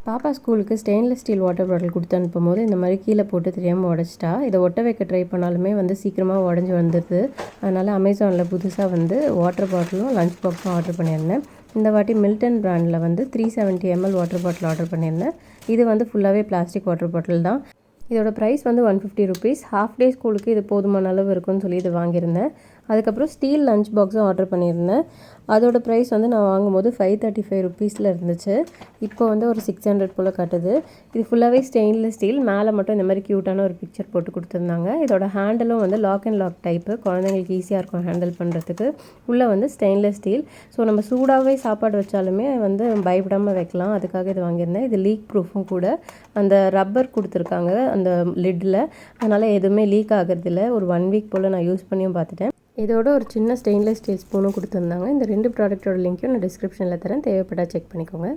பாப்பா ஸ்கூலுக்கு stainless steel water bottle கொடுத்து அனுப்பும்போது இந்த மாதிரி கீழே போட்டு தெரியாமல் உடச்சிட்டா. இதை ஒட்ட வைக்க ட்ரை பண்ணாலுமே சீக்கிரமாக உடஞ்சி வந்துடுது. அதனால் அமேசானில் புதுசாக வாட்டர் பாட்டிலும் லஞ்ச் பாக்ஸும் ஆர்டர் பண்ணியிருந்தேன். இந்த வாட்டி மில்டன் பிராண்டில் 370 ml வாட்டர் பாட்டில் ஆர்டர் பண்ணியிருந்தேன். இது ஃபுல்லாகவே பிளாஸ்டிக் வாட்டர் பாட்டில் தான். இதோட ப்ரைஸ் 150 ருபீஸ். ஹாஃப் டே ஸ்கூலுக்கு இது போதுமான அளவு இருக்குன்னு சொல்லி இது வாங்கியிருந்தேன். அதுக்கப்புறம் ஸ்டீல் லஞ்ச் பாக்ஸும் ஆர்டர் பண்ணியிருந்தேன். அதோட ப்ரைஸ் நான் வாங்கும்போது 535 ருபீஸில் இருந்துச்சு. இப்போ ஒரு 600 போல் காட்டுது. இது ஃபுல்லாகவே ஸ்டெயின்லெஸ் ஸ்டீல். மேலே மட்டும் இந்த மாதிரி க்யூட்டான ஒரு பிக்சர் போட்டு கொடுத்துருந்தாங்க. இதோட ஹேண்டலும் லாக் அண்ட் லாக் டைப்பு. குழந்தைங்களுக்கு ஈஸியாக இருக்கும் ஹேண்டில் பண்ணுறதுக்கு. உள்ளே ஸ்டெயின்லெஸ் ஸ்டீல். ஸோ நம்ம சூடாகவே சாப்பாடு வச்சாலுமே பயப்படாமல் வைக்கலாம். அதுக்காக இது வாங்கியிருந்தேன். இது லீக் ப்ரூஃபும் கூட. அந்த ரப்பர் கொடுத்துருக்காங்க அந்த லிட்டில். அதனால் எதுவுமே லீக் ஆகிறதில்ல. ஒரு 1 வீக் போல் நான் யூஸ் பண்ணியும் பார்த்துட்டேன். இதோட ஒரு சின்ன ஸ்டெயின்லெஸ் ஸ்டீல் ஸ்பூனும் கொடுத்துருந்தாங்க. இந்த 2 ப்ராடக்ட்டோட லிங்க்கையும் நான் டிஸ்கிரிப்ஷனில் தரேன். தேவைப்பட்டால் செக் பண்ணிக்கோங்க.